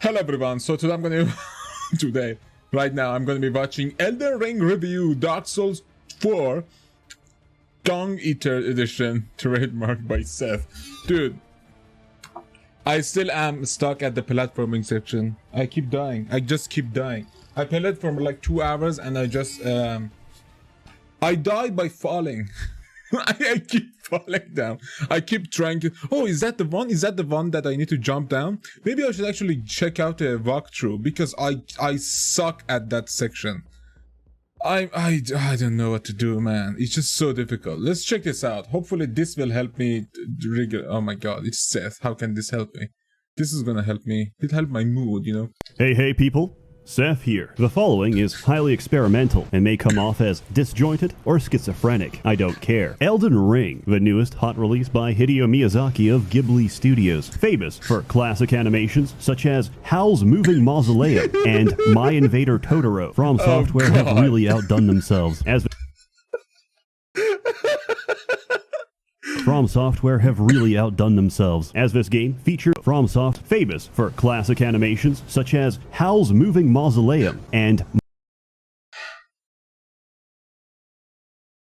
Hello everyone, so today I'm gonna right now I'm gonna be watching Elden Ring review, Dark Souls 4 Dung edition, trademarked by Seth. Dude, I still am stuck at the platforming section. I keep dying. I just keep dying. I played for like 2 hours and I just I died by falling. I keep falling down. I keep trying to... Oh, is that the one? Is that the one that I need to jump down? Maybe I should actually check out a walkthrough because I suck at that section. I don't know what to do, man. It's just so difficult. Let's check this out. Hopefully this will help me. Oh my god, it's Seth. How can this help me? This is gonna help me. It'll help my mood, you know? Hey people. Seth here. The following is highly experimental and may come off as disjointed or schizophrenic. I don't care. Elden Ring, the newest hot release by Hideo Miyazaki of Ghibli Studios, famous for classic animations such as Howl's Moving Mausoleum and My Invader Totoro. From Software have really outdone themselves as as this game featured FromSoft, famous for classic animations such as Howl's Moving Mausoleum and...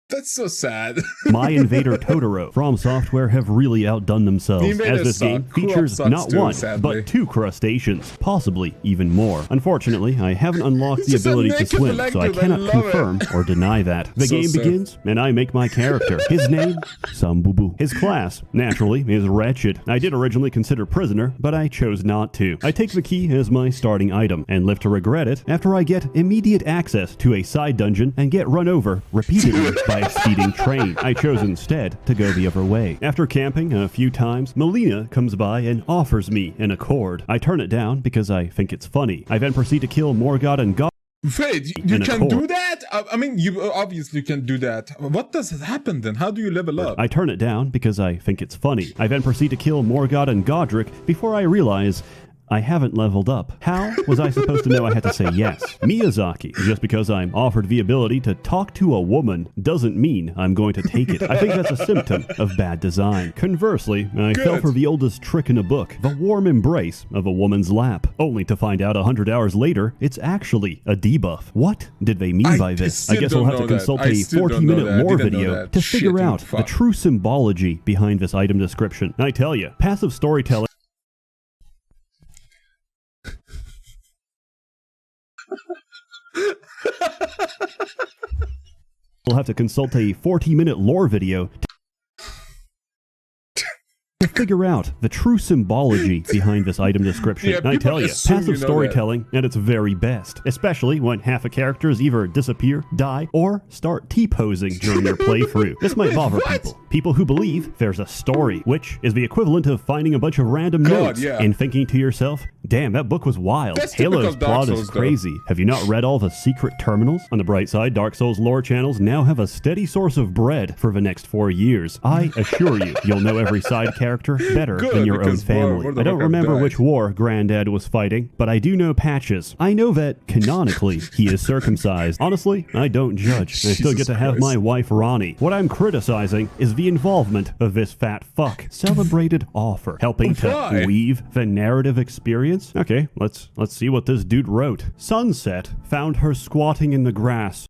That's so sad. My Invader Totoro. From Software have really outdone themselves as this game features not one, but 2 crustaceans, possibly even more. Unfortunately, I haven't unlocked the ability to swim, so I cannot confirm or deny that. The game begins, and I make my character. His name? Sambubu. His class, naturally, is Wretched. I did originally consider Prisoner, but I chose not to. I take the key as my starting item, and live to regret it after I get immediate access to a side dungeon and get run over repeatedly by a speeding train. I chose instead to go the other way. After camping a few times, Melina comes by and offers me an accord. I turn it down because I think it's funny. I then proceed to kill Morgott and God. Wait, you can do that? I mean, you obviously can do that. What does happen then? How do you level up? I turn it down because I think it's funny. I then proceed to kill Morgott and Godric before I realize I haven't leveled up. How was I supposed to know I had to say yes? Miyazaki, just because I'm offered the ability to talk to a woman doesn't mean I'm going to take it. I think that's a symptom of bad design. Conversely, I fell for the oldest trick in a book, the warm embrace of a woman's lap, only to find out 100 hours later, it's actually a debuff. What did they mean by this? I guess I'll have to consult a 40-minute lore video to figure out the true symbology behind this item description. I tell you, passive storytelling we'll have to consult a 40-minute lore video to figure out the true symbology behind this item description. Yeah, I tell you, passive storytelling at its very best, especially when half of characters either disappear, die, or start T-posing during their playthrough. This might bother people who believe there's a story, which is the equivalent of finding a bunch of random notes and thinking to yourself, damn, that book was wild. Halo's plot is crazy. Have you not read all the secret terminals? On the bright side, Dark Souls lore channels now have a steady source of bread for the next 4 years. I assure you, you'll know every side character better than your own family. I don't remember which war Granddad was fighting, but I do know Patches. I know that, canonically, he is circumcised. Honestly, I don't judge. I still get to have my wife Ronnie. What I'm criticizing is the involvement of this fat fuck. Celebrated offer. Helping to weave the narrative experience? Okay, let's see what this dude wrote. Sunset found her squatting in the grass.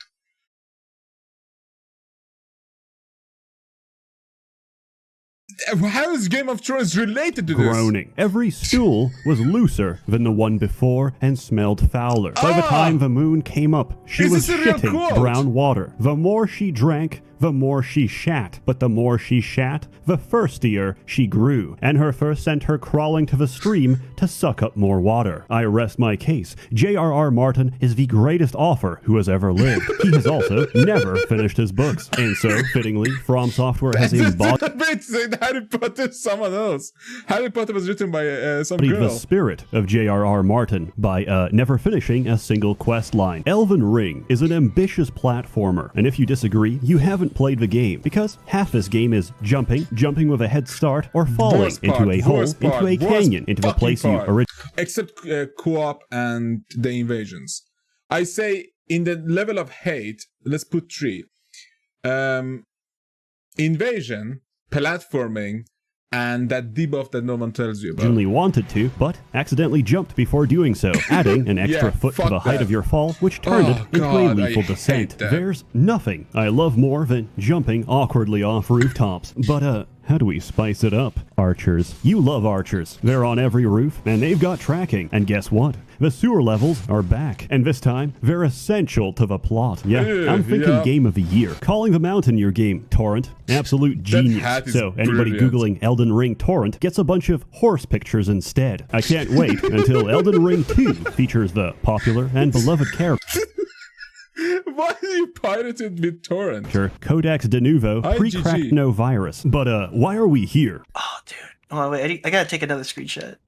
How is Game of Thrones related to this? Groaning. Every stool was looser than the one before and smelled fouler. By the time the moon came up, she was shitting brown water. The more she drank, the more she shat. But the more she shat, the thirstier she grew, and her thirst sent her crawling to the stream to suck up more water. I rest my case. J.R.R. Martin is the greatest author who has ever lived. He has also never finished his books. And so, fittingly, From Software has embodied Harry Potter, someone else. Harry Potter was written by some the girl. spirit of J.R.R. Martin by never finishing a single quest line. Elden Ring is an ambitious platformer, and if you disagree, you haven't played the game, because half this game is jumping with a head start, or falling into a hole, into a canyon, into the place you originally... Except co-op and the invasions. I say, in the level of hate, let's put 3. Invasion, platforming, and that debuff that no one tells you about. Originally wanted to, but accidentally jumped before doing so, adding an extra foot to the height of your fall, which turned it into a lethal descent. There's nothing I love more than jumping awkwardly off rooftops. But, how do we spice it up? Archers. You love archers. They're on every roof, and they've got tracking. And guess what? The sewer levels are back, and this time, they're essential to the plot. Yeah, I'm thinking Game of the Year. Calling the mountain your game, Torrent. Absolute genius. So, anybody Googling Elden Ring Torrent gets a bunch of horse pictures instead. I can't wait until Elden Ring 2 features the popular and beloved character. Why are you pirated with torrent? Codex de Novo, pre-cracked no virus. But why are we here? Oh, dude. Oh, wait, I gotta take another screenshot.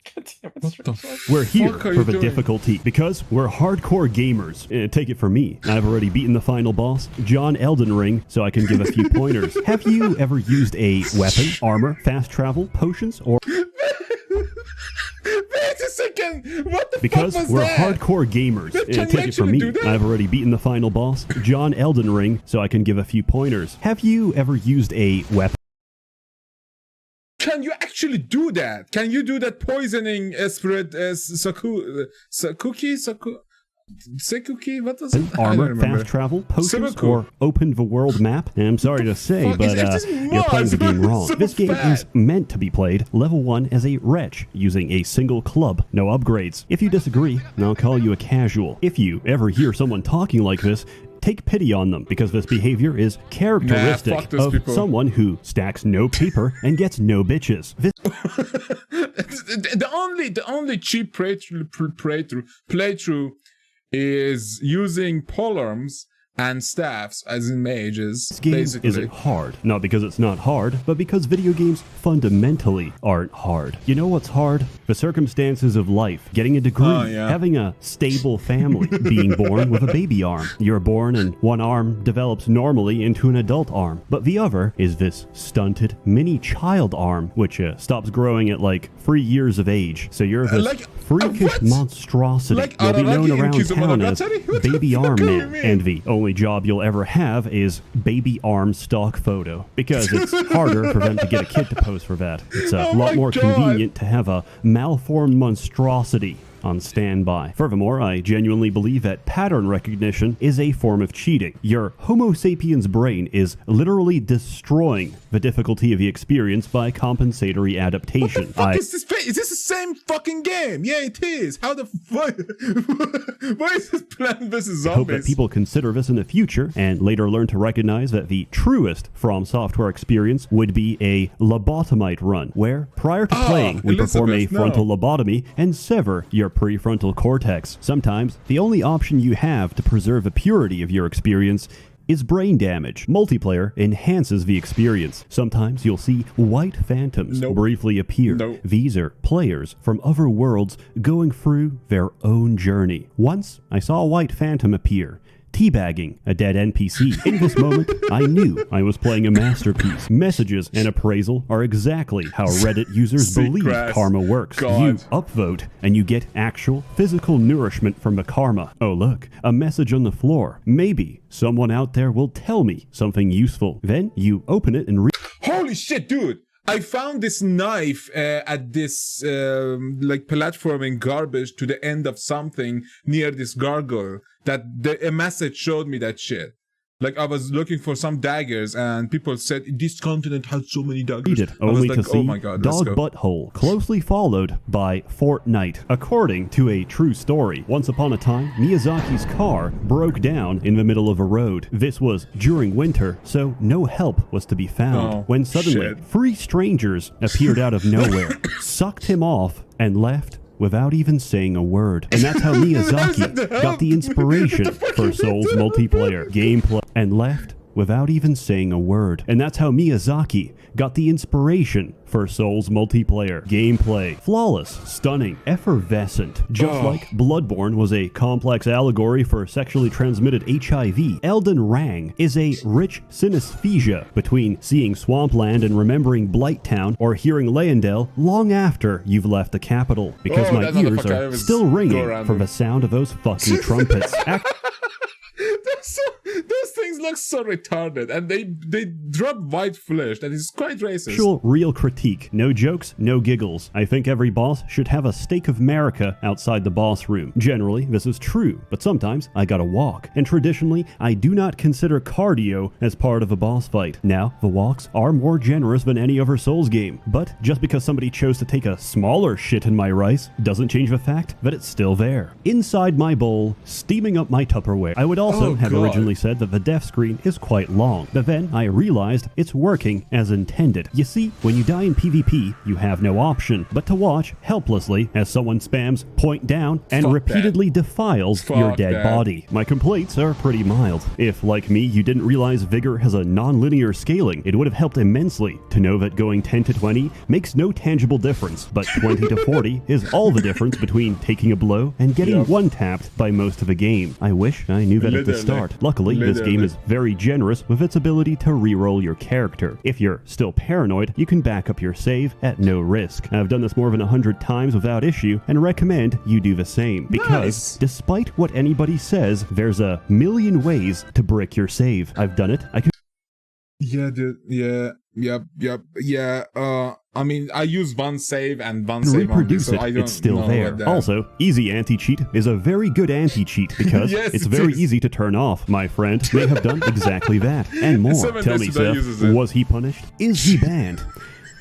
We're here for the difficulty because we're hardcore gamers. Take it from me. I've already beaten the final boss, John Elden Ring, so I can give a few pointers. Have you ever used a weapon, armor, fast travel, potions, or... Wait a second! What the because fuck was we're that? Hardcore gamers. Take it from me. I've already beaten the final boss, John Elden Ring, so I can give a few pointers. Have you ever used a weapon? Can you actually do that? Can you do that poisoning spirit Sekuki? What was it? Armor, fast travel, potions, or open the world map? I'm sorry to say, but you're playing the game wrong. This game is meant to be played level 1 as a wretch, using a single club, no upgrades. If you disagree, I'll call you a casual. If you ever hear someone talking like this, take pity on them, because this behavior is characteristic of someone who stacks no paper and gets no bitches. The only cheap playthrough is using polearms and staffs, as in mages. This game isn't hard, not because it's not hard, but because video games fundamentally aren't hard. You know what's hard? The circumstances of life, getting a degree, having a stable family, being born with a baby arm. You're born and one arm develops normally into an adult arm, but the other is this stunted mini child arm, which stops growing at like 3 years of age. So you're this freakish monstrosity. You'll be known around town as Baby Arm Man, and the only job you'll ever have is baby arm stock photo, because it's harder for them to get a kid to pose for that. It's a lot more convenient to have a malformed monstrosity on standby. Furthermore, I genuinely believe that pattern recognition is a form of cheating. Your Homo sapiens brain is literally destroying the difficulty of the experience by compensatory adaptation. What the fuck is this? Is this the same fucking game? Yeah, it is. How the fuck? Why is this Plant vs. Zombies? I hope that people consider this in the future and later learn to recognize that the truest From Software experience would be a lobotomite run, where prior to playing, we perform a frontal lobotomy and sever your prefrontal cortex. Sometimes, the only option you have to preserve the purity of your experience is brain damage. Multiplayer enhances the experience. Sometimes you'll see white phantoms briefly appear. These are players from other worlds going through their own journey. Once, I saw a white phantom appear, teabagging a dead NPC. In this moment, I knew I was playing a masterpiece. Messages and appraisal are exactly how Reddit users believe karma works. You upvote, and you get actual physical nourishment from the karma. Oh look, a message on the floor. Maybe someone out there will tell me something useful. Then you open it and read. Holy shit, dude! I found this knife at this like platforming garbage to the end of something near this gargoyle. That a message showed me that shit. Like, I was looking for some daggers, and people said, this continent has so many daggers. Read it I was only like, to see oh my God, let's Dog go. Butthole, closely followed by Fortnite. According to a true story, once upon a time, Miyazaki's car broke down in the middle of a road. This was during winter, so no help was to be found. Oh, when suddenly, shit. 3 strangers appeared out of nowhere, sucked him off, and left without even saying a word. And that's how Miyazaki got the inspiration for Soul's multiplayer gameplay, and left without even saying a word. And that's how Miyazaki got the inspiration for Soul's multiplayer gameplay. Flawless, stunning, effervescent. Just like Bloodborne was a complex allegory for sexually transmitted HIV, Elden Ring is a rich synesthesia between seeing Swampland and remembering Blighttown, or hearing Leyendell long after you've left the capital, because my ears are still ringing from the sound of those fucking trumpets. Those things look so retarded, and they drop white flesh that is quite racist. Actual real critique. No jokes, no giggles. I think every boss should have a steak of America outside the boss room. Generally, this is true, but sometimes I gotta walk. And traditionally, I do not consider cardio as part of a boss fight. Now, the walks are more generous than any other Souls game, but just because somebody chose to take a smaller shit in my rice doesn't change the fact that it's still there. Inside my bowl, steaming up my Tupperware. I would also have originally said that the death screen is quite long, but then I realized it's working as intended. You see, when you die in PvP, you have no option but to watch helplessly as someone spams point down and repeatedly defiles your dead body. My complaints are pretty mild. If, like me, you didn't realize Vigor has a non-linear scaling, it would have helped immensely to know that going 10 to 20 makes no tangible difference, but 20 to 40 is all the difference between taking a blow and getting one-tapped by most of the game. I wish I knew that at the start. Luckily, this game is very generous with its ability to reroll your character. If you're still paranoid, you can back up your save at no risk. I've done this more than 100 times without issue and recommend you do the same, because despite what anybody says, there's a million ways to brick your save. I've done it. I can I mean, I use one save and one save reproduce only, so it. I don't It's still know there. what Also, easy anti-cheat is a very good anti-cheat because Yes, it's it very is. easy to turn off. My friend may have done exactly that and more. Someone Tell me, yesterday Seth, uses it. was he punished? Is he banned?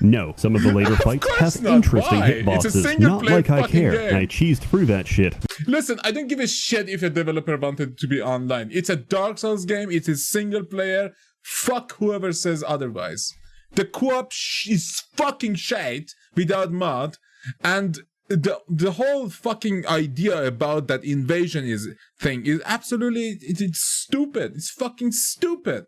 No, some of the later fights course have not. interesting Why? It's a hitboxes. single Not player like I fucking care. game. I cheesed through that shit. Listen, I don't give a shit if a developer wanted to be online. It's a Dark Souls game. It is single player. Fuck whoever says otherwise. The co-op is fucking shite without mod, and the whole fucking idea about that invasion thing is absolutely it's stupid. It's fucking stupid.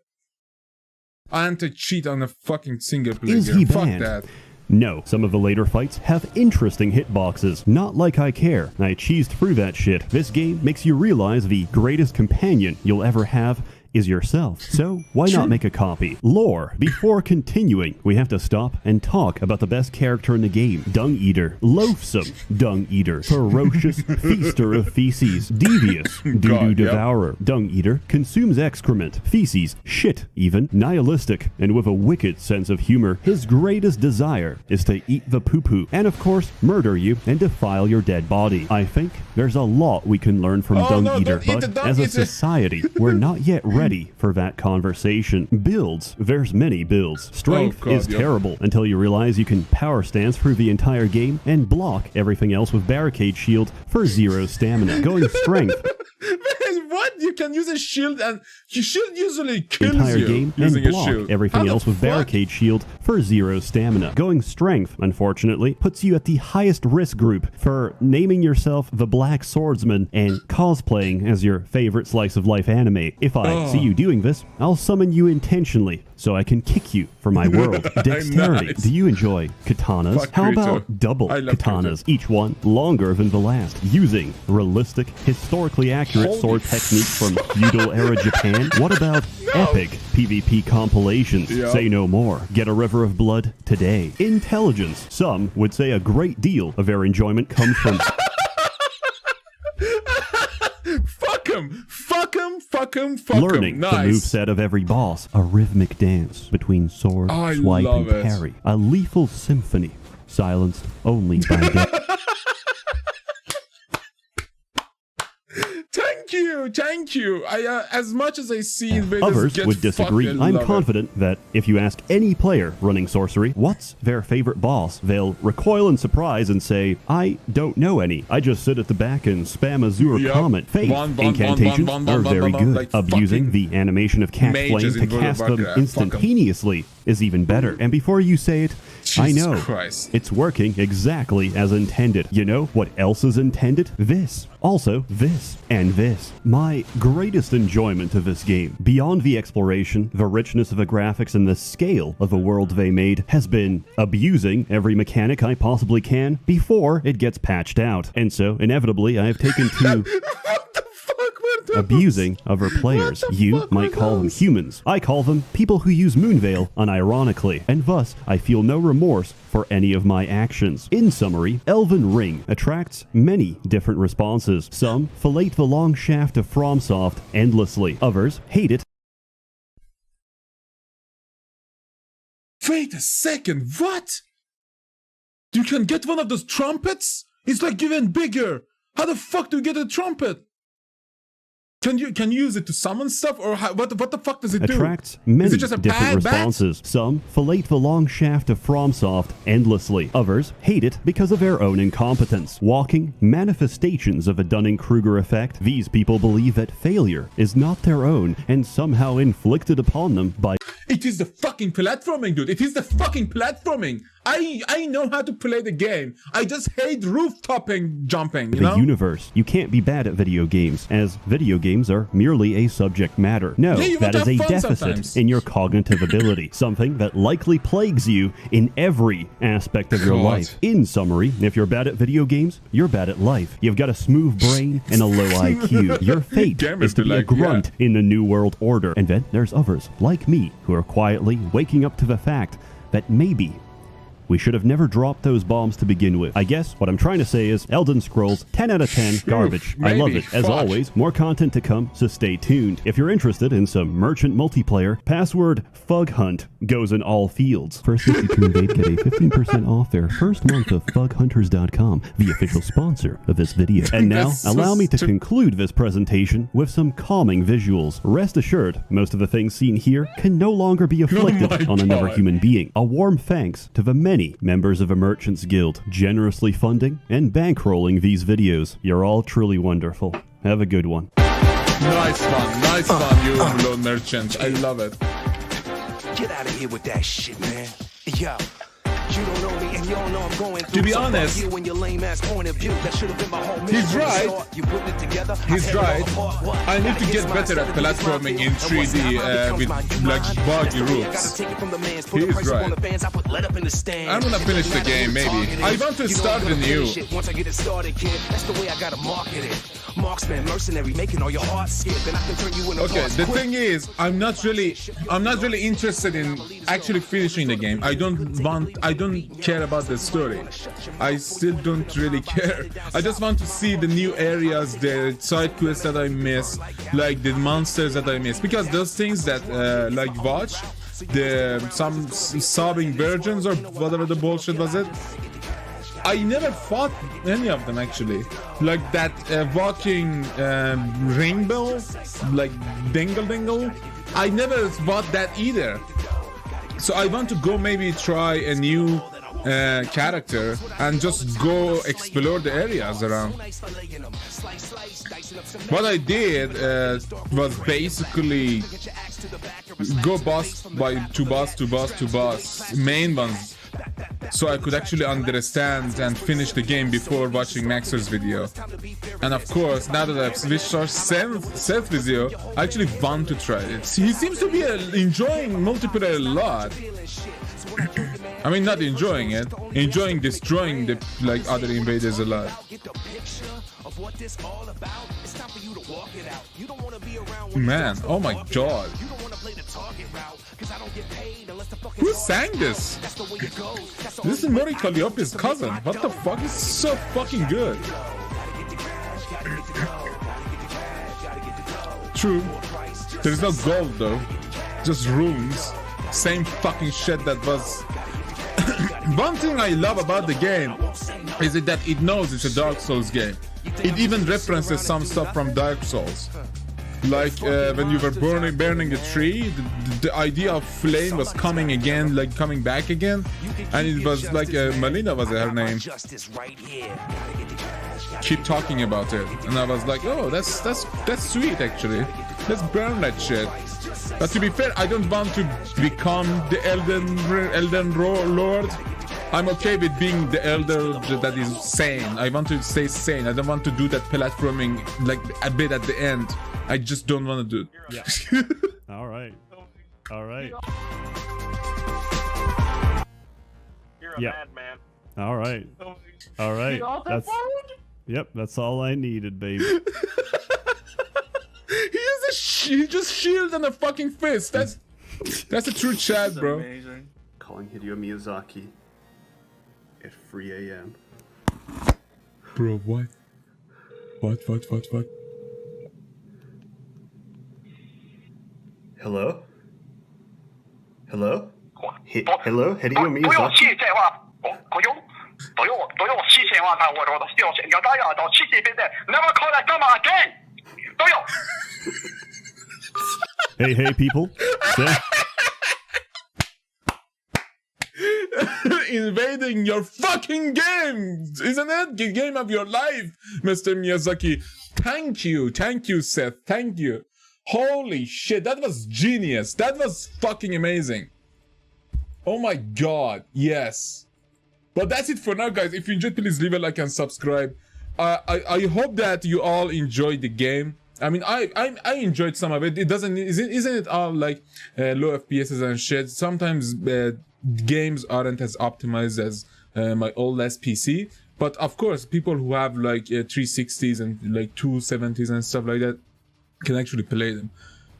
Anti-cheat on a fucking single player Is game. he Fuck banned? that. No, some of the later fights have interesting hitboxes. Not like I care. I cheesed through that shit. This game makes you realize the greatest companion you'll ever have is yourself. So why not make a copy? Lore. Before continuing, we have to stop and talk about the best character in the game. Dung Eater. Loathsome Dung Eater. Ferocious feaster of feces. Devious doo-doo devourer. Dung Eater consumes excrement, feces, shit even. Nihilistic and with a wicked sense of humor. His greatest desire is to eat the poo-poo and of course murder you and defile your dead body. I think there's a lot we can learn from Dung Eater, but as a society, we're not yet ready for that conversation. Builds. There's many builds. Strength is terrible until you realize you can power stance through the entire game and block everything else with barricade shield for 0 stamina. Going strength. What? You can use a shield and your shield usually kills Entire you game using and a block shield. everything How else the with fuck? barricade shield for 0 stamina. Going strength, unfortunately, puts you at the highest risk group for naming yourself the Black Swordsman and cosplaying as your favorite slice of life anime. If I see you doing this, I'll summon you intentionally so I can kick you for my world. Dexterity. Nice. Do you enjoy katanas? Fuck How Kirito. about double I love katanas, each one longer than the last, using realistic, historically accurate sword techniques from feudal era Japan? What about epic PvP compilations? Say no more. Get a river of blood today. Intelligence. Some would say a great deal of their enjoyment comes from Fuck him! Fuck him! Fuck him! Fuck learning him! the Nice. moveset of every boss. A rhythmic dance between sword, I swipe, and love it. parry. A lethal symphony, silenced only by death. Thank you! thank you. I as much as I see invaders Others get would disagree. fucked, I I'm love it. confident that if you ask any player running sorcery what's their favorite boss, they'll recoil in surprise and say, I don't know any. I just sit at the back and spam Azure Yup. Comet. Faith incantations are very good. like Abusing the animation of Cat mages Flame to in World of cast them Warcraft. Fuck 'em. instantaneously is even better. And before you say it, I Jesus know Christ. it's working exactly as intended. You know what else is intended? This. Also, this and this. My greatest enjoyment of this game, beyond the exploration, the richness of the graphics, and the scale of the world they made, has been abusing every mechanic I possibly can before it gets patched out. And so, inevitably, I have taken to What the fuck were those? abusing other players. What the You fuck might were call them those? humans. I call them people who use Moonveil unironically, and thus I feel no remorse for any of my actions. In summary, Elden Ring attracts many different responses. Some fillet the long shaft of FromSoft endlessly. Others hate it. Wait a second, what? You can get one of those trumpets? It's like even bigger. How the fuck do you get a trumpet? Can you use it to summon stuff, or what the fuck does it do? Attracts many Is it just a different bat? responses. Some fillet the long shaft of FromSoft endlessly. Others hate it because of their own incompetence. Walking manifestations of a Dunning-Kruger effect, these people believe that failure is not their own and somehow inflicted upon them by It is the fucking platforming, dude. It is the fucking platforming. I know how to play the game. I just hate roof-topping jumping, you the know? universe. You can't be bad at video games, as video games are merely a subject matter. No, Yeah, you that want is to a have fun deficit sometimes. in your cognitive ability, something that likely plagues you in every aspect of your God. life. In summary, if you're bad at video games, you're bad at life. You've got a smooth brain and a low IQ. Your fate Gamers is to be be a like, grunt in the New World Order. And then there's others, like me, who are quietly waking up to the fact that maybe we should have never dropped those bombs to begin with. I guess what I'm trying to say is Elden Scrolls 10 out of 10 garbage. I love maybe. it. As Fuck. always, more content to come, so stay tuned. If you're interested in some merchant multiplayer, password FUGHUNT goes in all fields. First 50 to invade get a 15% off their first month of FUGHunters.com, the official sponsor of this video. And now, That's so allow me to stupid. conclude this presentation with some calming visuals. Rest assured, most of the things seen here can no longer be inflicted my on another God. human being. A warm thanks to the many members of a Merchants Guild generously funding and bankrolling these videos. You're all truly wonderful. Have a good one. Nice fun, you lone merchant. I love it. Get out of here with that shit, man. Yo, you don't know me and you don't know I'm going through. To be So fuck honest, you and your lame ass point of view. That should have been my whole mission he's from the right. start. You put it together. He's I tear it right. all apart. What? I need Gotta to get get mine better at instead of lose my platforming feel. in And what's 3D not mine becomes with mine. You like mine. buggy That's the way I roofs. gotta take it from the man's. Put He a is price up right. on the fans. I put let up in the stand. I'm gonna finish the game, maybe. I want to start the new. Once I get it started, kid, that's the way I gotta market it. Marksman, mercenary, making all your heart skip, and I can turn you into Okay, the thing is, I'm not really interested in actually finishing the game. I don't care about the story. I still don't really care. I just want to see the new areas, the side quests that I miss, like the monsters that I miss, because those things that like watch some sobbing virgins or whatever the bullshit was it. I never fought any of them actually. Like that walking rainbow, like dingle. I never fought that either. So I want to go maybe try a new character and just go explore the areas around. What I did was basically go boss to boss, main ones, so I could actually understand and finish the game before watching Maxer's video. And of course, now that I've switched our Seth video, I actually want to try it. He seems to be enjoying multiplayer a lot. I mean, not enjoying it, enjoying destroying the like other invaders a lot. Man, oh my god. Who sang this? This is Mori Calliope's cousin. What the fuck? This is so fucking good. True. There's no gold though. Just runes. Same fucking shit that was. One thing I love about the game is that it knows it's a Dark Souls game. It even references some stuff from Dark Souls. like when you were burning the tree, the idea of flame was coming again, like coming back again, and it was like Melina was her name. Keep talking about it, and I was like, oh, that's sweet actually. Let's burn that shit. But to be fair, I don't want to become the Elden Lord. I'm okay with being the elder that is sane. I want to stay sane. I don't want to do that platforming like a bit at the end. I just don't want to do it. Yeah. All right. All right. You're a Yeah. madman. All right. All right. Yep, that's all I needed, baby. He just shield and a fucking fist. That's a true chat, bro. Amazing. Calling Hideo Miyazaki at 3 a.m. Bro, what? What? Hello? Hello? Hello? Hideo Miyazaki? 不用谢谢我，但我的谢谢，要大家到谢谢别的，never call that number again。都有。Hey, people. Invading your fucking game, isn't it? The game of your life, Mr. Miyazaki. Thank you, Seth. Thank you. Holy shit, that was genius. That was fucking amazing. Oh my god, yes. But that's it for now, guys. If you enjoyed, please leave a like and subscribe. I hope that you all enjoyed the game. I mean, I enjoyed some of it. Isn't it all like low FPSs and shit? Sometimes games aren't as optimized as my old PC. But of course, people who have like 360s and like 270s and stuff like that can actually play them.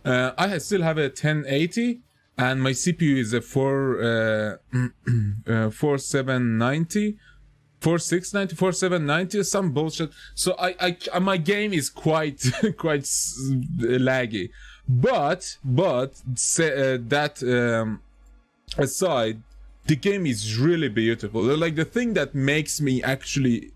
I still have a 1080. And my CPU is a 4790, some bullshit. So my game is quite laggy. But aside, the game is really beautiful. Like the thing that makes me actually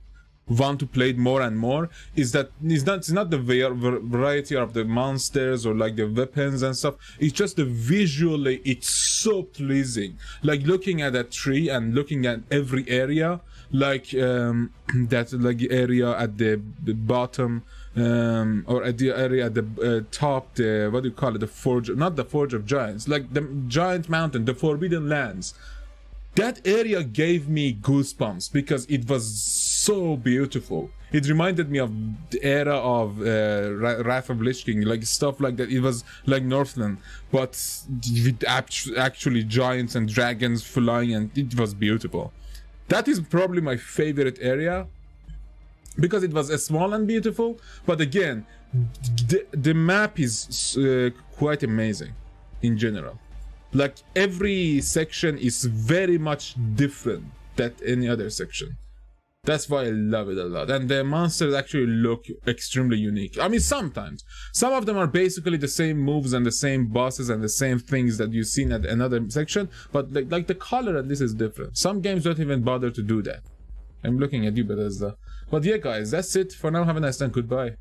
want to play it more and more is that it's not the variety of the monsters or like the weapons and stuff. It's just the visually, it's so pleasing. Like looking at a tree and looking at every area, like that like area at the bottom, or at the area at the top, the what do you call it, the forge, not the Forge of Giants, like the giant mountain, the Forbidden Lands. That area gave me goosebumps because it was so beautiful. It reminded me of the era of Wrath of Lich King, like stuff like that. It was like Northland, but with actually giants and dragons flying, and it was beautiful. That is probably my favorite area because it was small and beautiful. But again, the map is quite amazing in general. Like every section is very much different than any other section. That's why I love it a lot. And the monsters actually look extremely unique. I mean, sometimes. Some of them are basically the same moves and the same bosses and the same things that you've seen at another section. But like the color and this is different. Some games don't even bother to do that. I'm looking at you, Bethesda. But yeah, guys, that's it for now. Have a nice time. Goodbye.